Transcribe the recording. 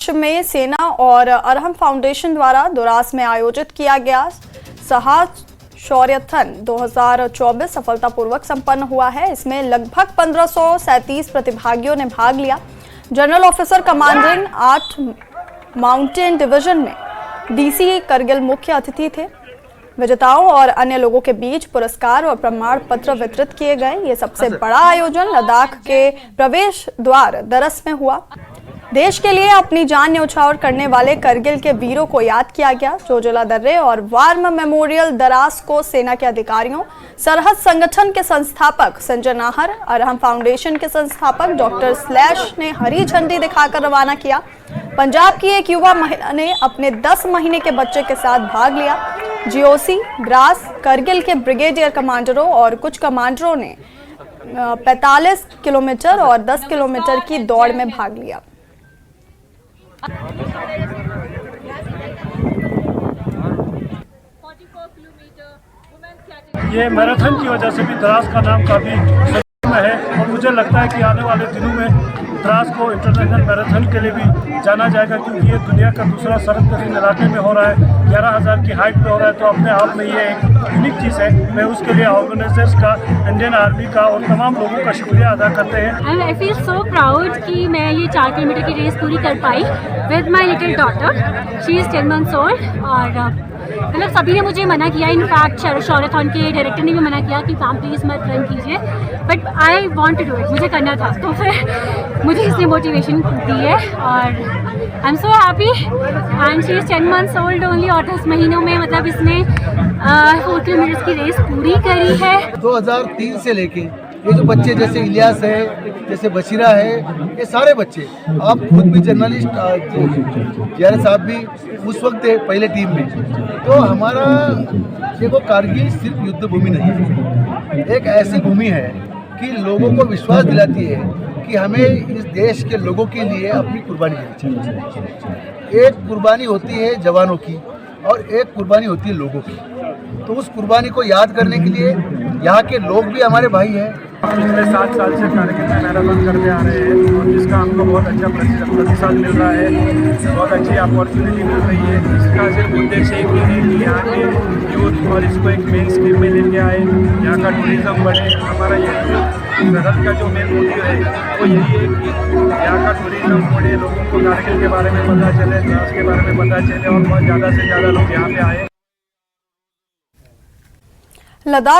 में सेना और अरहम फाउंडेशन द्वारा द्रास में आयोजित किया गया साहस शौर्यथन 2024 सफलतापूर्वक संपन्न हुआ है। इसमें लगभग 1537 प्रतिभागियों ने भाग लिया। General officer commanding 8 mountain division में डीसी करगिल मुख्य अतिथि थे। विजेताओं और अन्य लोगों के बीच पुरस्कार और प्रमाण पत्र वितरित किए गए। ये सबसे बड़ा आयोजन लद्दाख के प्रवेश द्वार दरस में हुआ। देश के लिए अपनी जान न्यौछावर करने वाले करगिल के वीरों को याद किया गया। जोजिला दर्रे और वार्म मेमोरियल दरास को सेना के अधिकारियों, सरहद संगठन के संस्थापक संजय नाहर, अरहम फाउंडेशन के संस्थापक डॉक्टर स्लैश ने हरी झंडी दिखाकर रवाना किया। पंजाब की एक युवा महिला ने अपने 10 महीने के बच्चे के साथ भाग लिया। जीओसी, ग्रास, करगिल के ब्रिगेडियर कमांडरों और कुछ कमांडरों ने 45 किलोमीटर और 10 किलोमीटर की दौड़ में भाग लिया। ये मैराथन की वजह से भी द्रास का नाम काफ़ी में है और मुझे लगता है कि आने वाले दिनों में द्रास को इंटरनेशनल मैराथन के लिए भी जाना जाएगा, क्योंकि ये दुनिया का दूसरा सरहद इलाके में हो रहा है, 11,000 की हाइट पे हो रहा है। तो अपने आप में ये एक यूनिक चीज़ है। मैं उसके लिए ऑर्गेनाइजर्स का, इंडियन आर्मी का और तमाम लोगों का शुक्रिया अदा करते हैं। आई फील सो प्राउड कि मैं ये 4 किलोमीटर की रेस पूरी कर पाई with my little daughter. She is 10 months old। और मतलब सभी ने मुझे मना किया, इनफैक्ट शौर्यथन के डायरेक्टर ने भी मना किया कि मैम प्लीज़ मत रन कीजिए, but I want to do it, मुझे करना था। तो फिर मुझे इसने मोटिवेशन दी है और I am so happy. And she is 10 months old only. और 10 महीनों में मतलब इसने 4 किलोमीटर की रेस पूरी करी है। 2003 से लेके ये जो बच्चे जैसे इलियास है, जैसे बशीरा है, ये सारे बच्चे, आप खुद भी जर्नलिस्ट जियार साहब भी उस वक्त थे पहले टीम में। तो हमारा देखो कारगिल सिर्फ युद्ध भूमि नहीं है, एक ऐसी भूमि है कि लोगों को विश्वास दिलाती है कि हमें इस देश के लोगों के लिए अपनी कुर्बानी देनी चाहिए। एक कुर्बानी होती है जवानों की और एक कुर्बानी होती है लोगों की। तो उस कुर्बानी को याद करने के लिए यहाँ के लोग भी हमारे भाई हैं। पिछले 7 साल से कार्यक्रम में मैराथन करते आ रहे हैं और जिसका हमको बहुत अच्छा प्रतिसाद मिल रहा है, बहुत अच्छी अपॉर्चुनिटी मिल रही है। इसका सिर्फ उद्देश्य एक ही है कि यहाँ के यूथ और इसको एक मेन स्ट्रीम में लेके आए, यहाँ का टूरिज़्म बढ़े। हमारा ये सरहद का जो मेन मोटिव है वो यही है कि यहाँ का टूरिज़्म बढ़े, लोगों को कारगिल के बारे में पता चले, द्रास के बारे में पता चले और बहुत ज़्यादा से ज़्यादा लोग यहाँ पे आए। लद्दाख